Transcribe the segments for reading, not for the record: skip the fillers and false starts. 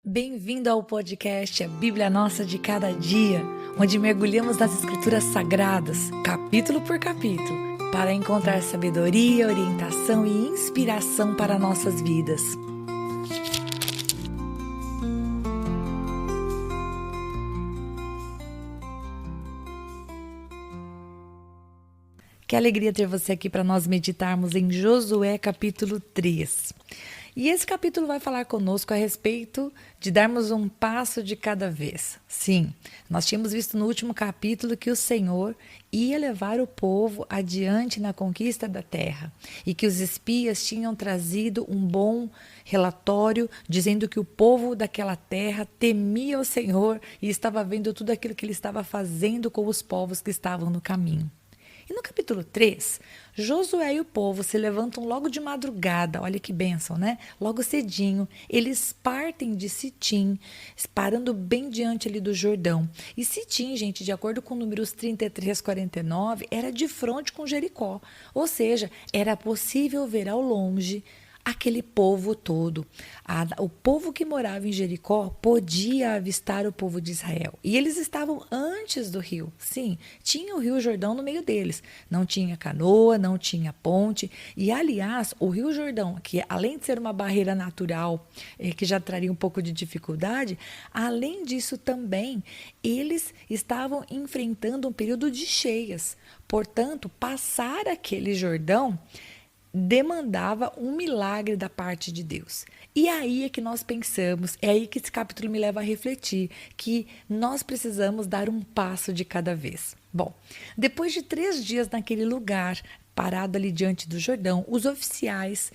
Bem-vindo ao podcast A Bíblia Nossa de Cada Dia, onde mergulhamos nas Escrituras Sagradas, capítulo por capítulo, para encontrar sabedoria, orientação e inspiração para nossas vidas. Que alegria ter você aqui para nós meditarmos em Josué capítulo 3. E esse capítulo vai falar conosco a respeito de darmos um passo de cada vez. Sim, nós tínhamos visto no último capítulo que o Senhor ia levar o povo adiante na conquista da terra e que os espias tinham trazido um bom relatório dizendo que o povo daquela terra temia o Senhor e estava vendo tudo aquilo que ele estava fazendo com os povos que estavam no caminho. E no capítulo 3, Josué e o povo se levantam logo de madrugada, olha que bênção, né? Logo cedinho, eles partem de Sitim, parando bem diante ali do Jordão. E Sitim, gente, de acordo com Números 33, 49, era de frente com Jericó. Ou seja, era possível ver ao longe aquele povo todo. O povo que morava em Jericó podia avistar o povo de Israel. E eles estavam antes do rio. Sim, tinha o rio Jordão no meio deles. Não tinha canoa, não tinha ponte. E, aliás, o rio Jordão, que além de ser uma barreira natural, que já traria um pouco de dificuldade, além disso também, eles estavam enfrentando um período de cheias. Portanto, passar aquele Jordão demandava um milagre da parte de Deus. E aí é que nós pensamos, é aí que esse capítulo me leva a refletir, que nós precisamos dar um passo de cada vez. Bom, depois de 3 dias naquele lugar, parado ali diante do Jordão, os oficiais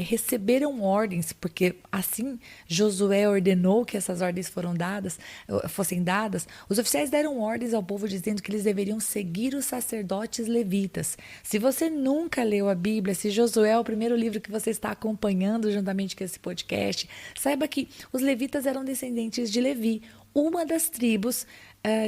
receberam ordens, porque assim Josué ordenou que essas ordens fossem dadas. Os oficiais deram ordens ao povo dizendo que eles deveriam seguir os sacerdotes levitas. Se você nunca leu a Bíblia, se Josué é o primeiro livro que você está acompanhando juntamente com esse podcast, saiba que os levitas eram descendentes de Levi, uma das tribos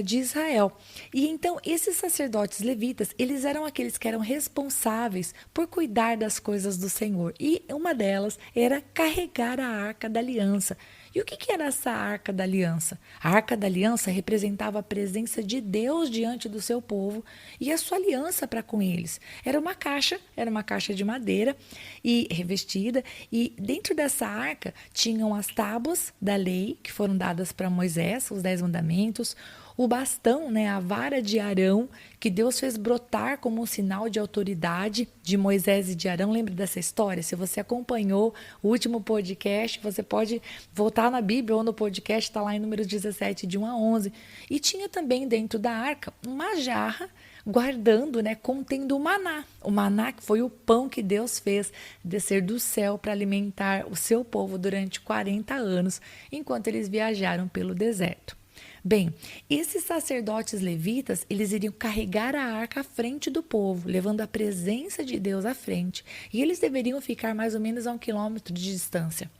de Israel. E então esses sacerdotes levitas, eles eram aqueles que eram responsáveis por cuidar das coisas do Senhor. E uma delas era carregar a Arca da Aliança. E o que era essa Arca da Aliança? A Arca da Aliança representava a presença de Deus diante do seu povo e a sua aliança para com eles. Era uma caixa de madeira e revestida, e dentro dessa arca tinham as tábuas da lei que foram dadas para Moisés, os 10 mandamentos, o bastão, né, a vara de Arão, que Deus fez brotar como um sinal de autoridade de Moisés e de Arão. Lembra dessa história? Se você acompanhou o último podcast, você pode voltar na Bíblia ou no podcast, está lá em Números 17, de 1 a 11. E tinha também dentro da arca uma jarra guardando, né, contendo o maná. O maná que foi o pão que Deus fez descer do céu para alimentar o seu povo durante 40 anos, enquanto eles viajaram pelo deserto. Bem, esses sacerdotes levitas, eles iriam carregar a arca à frente do povo, levando a presença de Deus à frente. E eles deveriam ficar mais ou menos a 1 quilômetro de distância.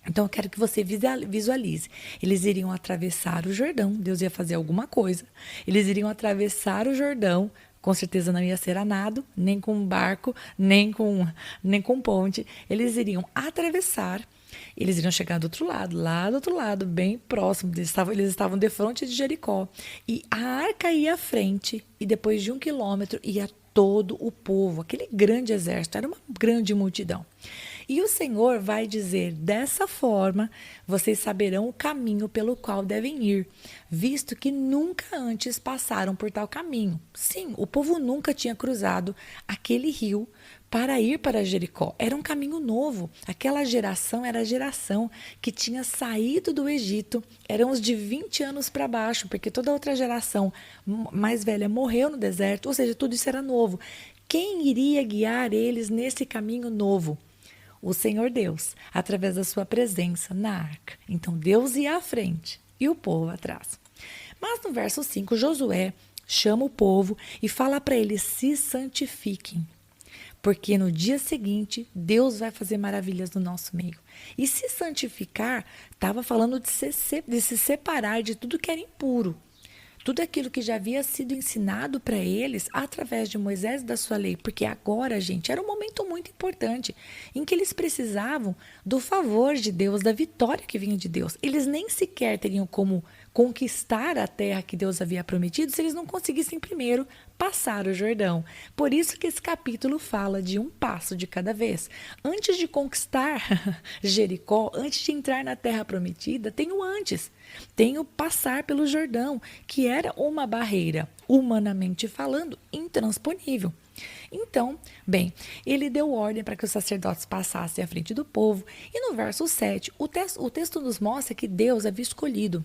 Então, eu quero que você visualize. Eles iriam atravessar o Jordão, Deus ia fazer alguma coisa. Eles iriam atravessar o Jordão, com certeza não ia ser a nado, nem com barco, nem com ponte. Eles iriam atravessar. Eles iriam chegar do outro lado, lá do outro lado, bem próximo. Eles estavam de frente de Jericó. E a arca ia à frente, e depois de 1 quilômetro ia todo o povo, aquele grande exército, era uma grande multidão. E o Senhor vai dizer: dessa forma, vocês saberão o caminho pelo qual devem ir, visto que nunca antes passaram por tal caminho. Sim, o povo nunca tinha cruzado aquele rio para ir para Jericó. Era um caminho novo. Aquela geração era a geração que tinha saído do Egito. Eram os de 20 anos para baixo, porque toda outra geração mais velha morreu no deserto, ou seja, tudo isso era novo. Quem iria guiar eles nesse caminho novo? O Senhor Deus, através da sua presença na arca. Então Deus ia à frente e o povo atrás. Mas no verso 5, Josué chama o povo e fala para eles: se santifiquem, porque no dia seguinte Deus vai fazer maravilhas no nosso meio. E se santificar estava falando de se separar de tudo que era impuro. tudo aquilo que já havia sido ensinado para eles através de Moisés e da sua lei, porque agora, gente, era um momento muito importante em que eles precisavam do favor de Deus, da vitória que vinha de Deus. Eles nem sequer teriam como conquistar a terra que Deus havia prometido se eles não conseguissem primeiro passar o Jordão. Por isso que esse capítulo fala de um passo de cada vez. Antes de conquistar Jericó, antes de entrar na terra prometida, tem o antes. Tem o passar pelo Jordão, que era uma barreira, humanamente falando, intransponível. Então, bem, ele deu ordem para que os sacerdotes passassem à frente do povo. E no verso 7, o texto nos mostra que Deus havia escolhido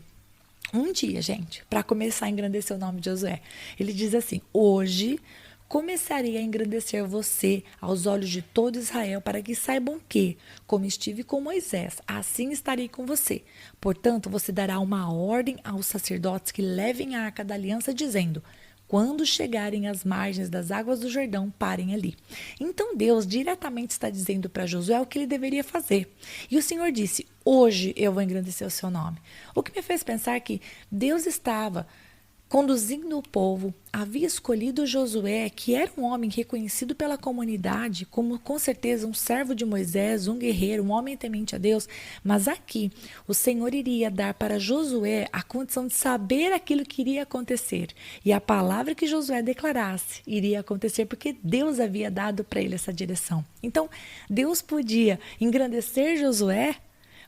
um dia, gente, para começar a engrandecer o nome de Josué. Ele diz assim: hoje começarei a engrandecer você aos olhos de todo Israel, para que saibam que, como estive com Moisés, assim estarei com você. Portanto, você dará uma ordem aos sacerdotes que levem a arca da aliança, dizendo: quando chegarem às margens das águas do Jordão, parem ali. Então Deus diretamente está dizendo para Josué o que ele deveria fazer. E o Senhor disse: hoje eu vou engrandecer o seu nome. O que me fez pensar que Deus estava conduzindo o povo, havia escolhido Josué, que era um homem reconhecido pela comunidade como, com certeza, um servo de Moisés, um guerreiro, um homem temente a Deus. Mas aqui, o Senhor iria dar para Josué a condição de saber aquilo que iria acontecer. E a palavra que Josué declarasse iria acontecer, porque Deus havia dado para ele essa direção. Então, Deus podia engrandecer Josué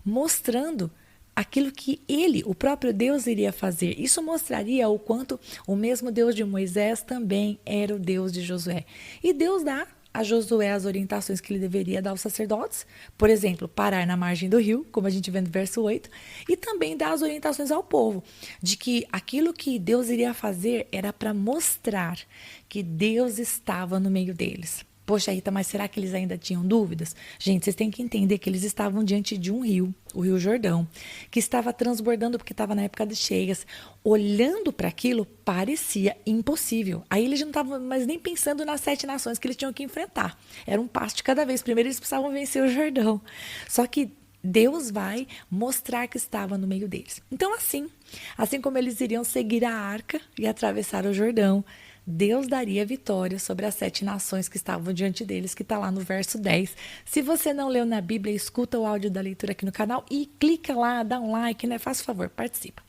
mostrando aquilo que ele, o próprio Deus, iria fazer. Isso mostraria o quanto o mesmo Deus de Moisés também era o Deus de Josué. E Deus dá a Josué as orientações que ele deveria dar aos sacerdotes, por exemplo, parar na margem do rio, como a gente vê no verso 8, e também dá as orientações ao povo, de que aquilo que Deus iria fazer era para mostrar que Deus estava no meio deles. Poxa, Rita, mas será que eles ainda tinham dúvidas? Gente, vocês têm que entender que eles estavam diante de um rio, o Rio Jordão, que estava transbordando porque estava na época de cheias. Olhando para aquilo, parecia impossível. Aí eles não estavam mais nem pensando nas 7 nações que eles tinham que enfrentar. Era um passo de cada vez. Primeiro eles precisavam vencer o Jordão. Só que Deus vai mostrar que estava no meio deles. Então, assim como eles iriam seguir a arca e atravessar o Jordão, Deus daria vitória sobre as 7 nações que estavam diante deles, que está lá no verso 10. Se você não leu na Bíblia, escuta o áudio da leitura aqui no canal e clica lá, dá um like, né? Faz favor, participa.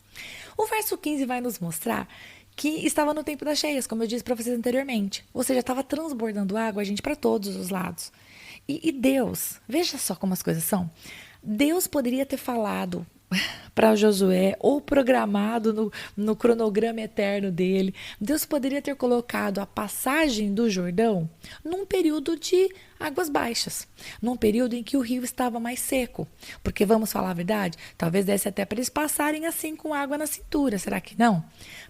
O verso 15 vai nos mostrar que estava no tempo das cheias, como eu disse para vocês anteriormente. Ou seja, estava transbordando água, gente, para todos os lados. E Deus, veja só como as coisas são. Deus poderia ter falado para Josué, ou programado no cronograma eterno dele. Deus poderia ter colocado a passagem do Jordão num período de águas baixas, num período em que o rio estava mais seco. Porque, vamos falar a verdade, talvez desse até para eles passarem assim com água na cintura, será que não?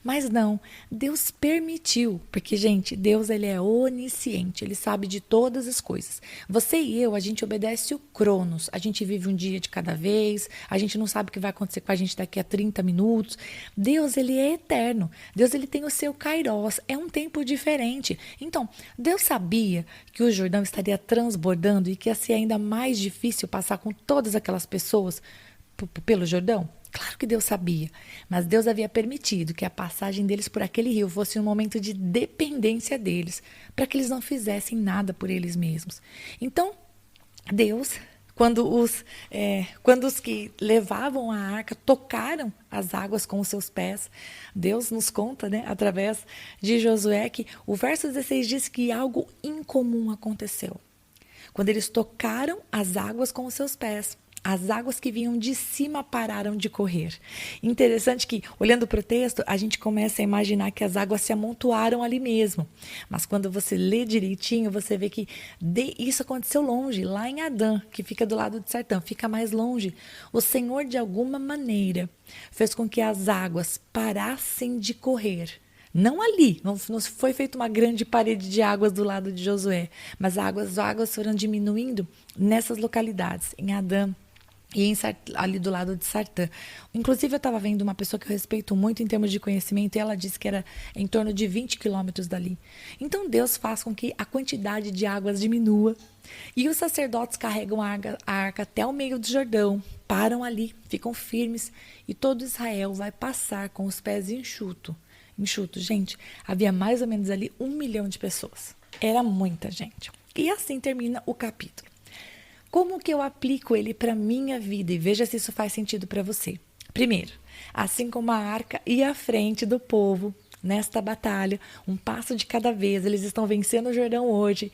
Mas não, Deus permitiu, porque, gente, Deus, ele é onisciente, ele sabe de todas as coisas. Você e eu, a gente obedece o Cronos, a gente vive um dia de cada vez, a gente não sabe o que vai acontecer com a gente daqui a 30 minutos. Deus, ele é eterno, Deus, ele tem o seu Kairos, é um tempo diferente. Então, Deus sabia que o Jordão estaria transbordando e que ia ser ainda mais difícil passar com todas aquelas pessoas pelo Jordão? Claro que Deus sabia, mas Deus havia permitido que a passagem deles por aquele rio fosse um momento de dependência deles, para que eles não fizessem nada por eles mesmos. Então, Deus, quando os que levavam a arca tocaram as águas com os seus pés, Deus nos conta, né, através de Josué, que o verso 16 diz que algo incomum aconteceu. Quando eles tocaram as águas com os seus pés, as águas que vinham de cima pararam de correr. Interessante que, olhando para o texto, a gente começa a imaginar que as águas se amontoaram ali mesmo. Mas quando você lê direitinho, você vê que isso aconteceu longe, lá em Adã, que fica do lado de Sartã, fica mais longe. O Senhor, de alguma maneira, fez com que as águas parassem de correr. Não ali, não foi feita uma grande parede de águas do lado de Josué, mas as águas foram diminuindo nessas localidades, em Adã e ali do lado de Sartã. Inclusive, eu estava vendo uma pessoa que eu respeito muito em termos de conhecimento, e ela disse que era em torno de 20 quilômetros dali. Então, Deus faz com que a quantidade de águas diminua, e os sacerdotes carregam a arca até o meio do Jordão, param ali, ficam firmes, e todo Israel vai passar com os pés enxutos. enxuto. Gente, havia mais ou menos ali 1 milhão de pessoas. Era muita gente. E assim termina o capítulo. Como que eu aplico ele para minha vida? E veja se isso faz sentido para você. Primeiro, assim como a arca ia à frente do povo nesta batalha, um passo de cada vez, eles estão vencendo o Jordão hoje,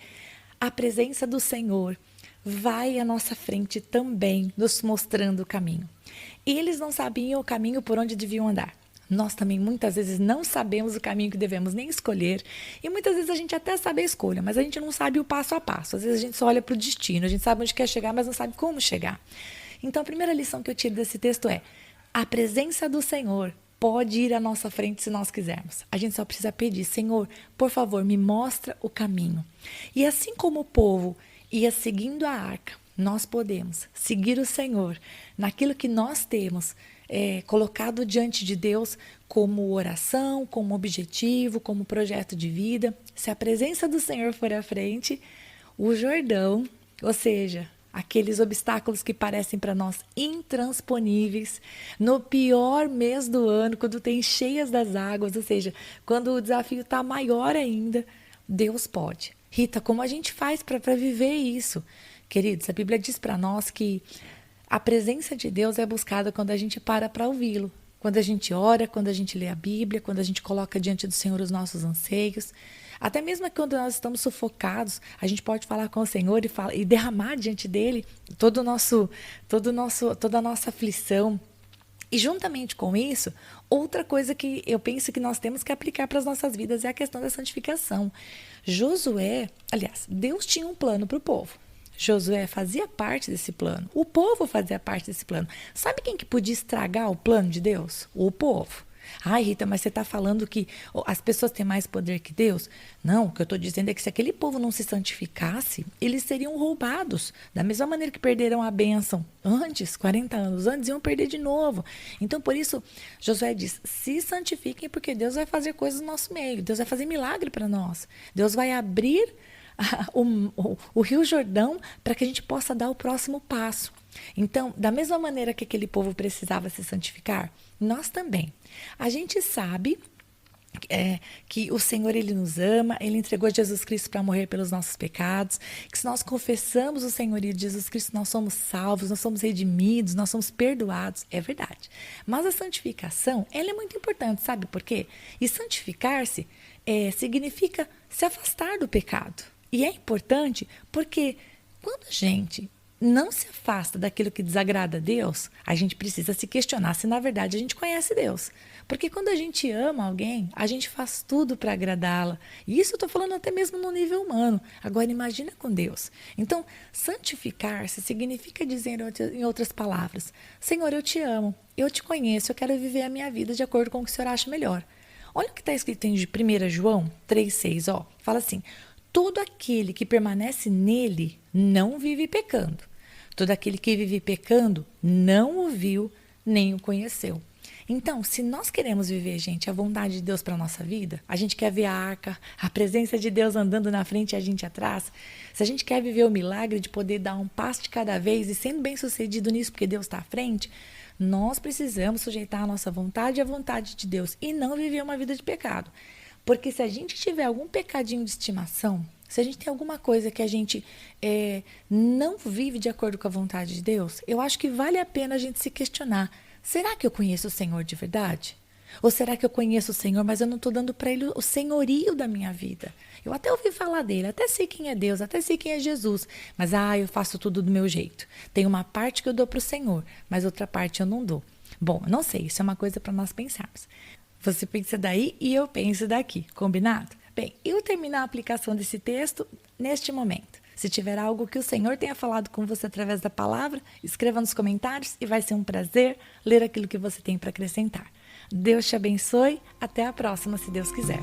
a presença do Senhor vai à nossa frente também, nos mostrando o caminho. Eles não sabiam o caminho por onde deviam andar. Nós também muitas vezes não sabemos o caminho que devemos nem escolher, e muitas vezes a gente até sabe a escolha, mas a gente não sabe o passo a passo. Às vezes a gente só olha para o destino, a gente sabe onde quer chegar, mas não sabe como chegar. Então a primeira lição que eu tiro desse texto é: a presença do Senhor pode ir à nossa frente se nós quisermos. A gente só precisa pedir: Senhor, por favor, me mostra o caminho. E assim como o povo ia seguindo a arca, nós podemos seguir o Senhor naquilo que nós temos colocado diante de Deus como oração, como objetivo, como projeto de vida. Se a presença do Senhor for à frente, o Jordão, ou seja, aqueles obstáculos que parecem para nós intransponíveis, no pior mês do ano, quando tem cheias das águas, ou seja, quando o desafio está maior ainda, Deus pode. Rita, como a gente faz para viver isso? Queridos, a Bíblia diz para nós que a presença de Deus é buscada quando a gente para ouvi-lo. Quando a gente ora, quando a gente lê a Bíblia, quando a gente coloca diante do Senhor os nossos anseios. Até mesmo quando nós estamos sufocados, a gente pode falar com o Senhor e derramar diante dele toda a nossa aflição. E juntamente com isso, outra coisa que eu penso que nós temos que aplicar para as nossas vidas é a questão da santificação. Deus tinha um plano para o povo. Josué fazia parte desse plano. O povo fazia parte desse plano. Sabe quem que podia estragar o plano de Deus? O povo. Ai, Rita, mas você está falando que as pessoas têm mais poder que Deus? Não, o que eu estou dizendo é que se aquele povo não se santificasse, eles seriam roubados. Da mesma maneira que perderam a bênção antes, 40 anos antes, iam perder de novo. Então, por isso, Josué diz: se santifiquem, porque Deus vai fazer coisas no nosso meio. Deus vai fazer milagre para nós. Deus vai abrir o Rio Jordão para que a gente possa dar o próximo passo. Então, da mesma maneira que aquele povo precisava se santificar, nós também. A gente sabe que o Senhor, Ele nos ama, Ele entregou Jesus Cristo para morrer pelos nossos pecados, que se nós confessamos o Senhorio de Jesus Cristo, nós somos salvos, nós somos redimidos, nós somos perdoados, é verdade. Mas a santificação, ela é muito importante, sabe por quê? E santificar-se significa se afastar do pecado. E é importante porque quando a gente não se afasta daquilo que desagrada a Deus, a gente precisa se questionar se na verdade a gente conhece Deus. Porque quando a gente ama alguém, a gente faz tudo para agradá-la. E isso eu estou falando até mesmo no nível humano. Agora imagina com Deus. Então, santificar-se significa dizer em outras palavras: Senhor, eu te amo, eu te conheço, eu quero viver a minha vida de acordo com o que o Senhor acha melhor. Olha o que está escrito em 1 João 3,6, fala assim: todo aquele que permanece nele não vive pecando. Todo aquele que vive pecando não o viu nem o conheceu. Então, se nós queremos viver, gente, a vontade de Deus para a nossa vida, a gente quer ver a arca, a presença de Deus andando na frente e a gente atrás, se a gente quer viver o milagre de poder dar um passo de cada vez e sendo bem sucedido nisso porque Deus está à frente, nós precisamos sujeitar a nossa vontade à vontade de Deus e não viver uma vida de pecado. Porque se a gente tiver algum pecadinho de estimação, se a gente tem alguma coisa que a gente não vive de acordo com a vontade de Deus, eu acho que vale a pena a gente se questionar: será que eu conheço o Senhor de verdade? Ou será que eu conheço o Senhor, mas eu não estou dando para Ele o senhorio da minha vida? Eu até ouvi falar dele, até sei quem é Deus, até sei quem é Jesus, mas eu faço tudo do meu jeito. Tem uma parte que eu dou para o Senhor, mas outra parte eu não dou. Bom, não sei, isso é uma coisa para nós pensarmos. Você pensa daí e eu penso daqui, combinado? Bem, eu termino a aplicação desse texto neste momento. Se tiver algo que o Senhor tenha falado com você através da palavra, escreva nos comentários e vai ser um prazer ler aquilo que você tem para acrescentar. Deus te abençoe, até a próxima, se Deus quiser.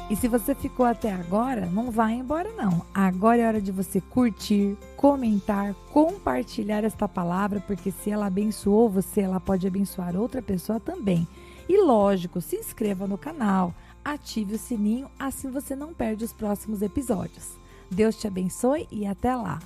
E se você ficou até agora, não vai embora não. Agora é hora de você curtir, comentar, compartilhar esta palavra, porque se ela abençoou você, ela pode abençoar outra pessoa também. E lógico, se inscreva no canal, ative o sininho, assim você não perde os próximos episódios. Deus te abençoe e até lá!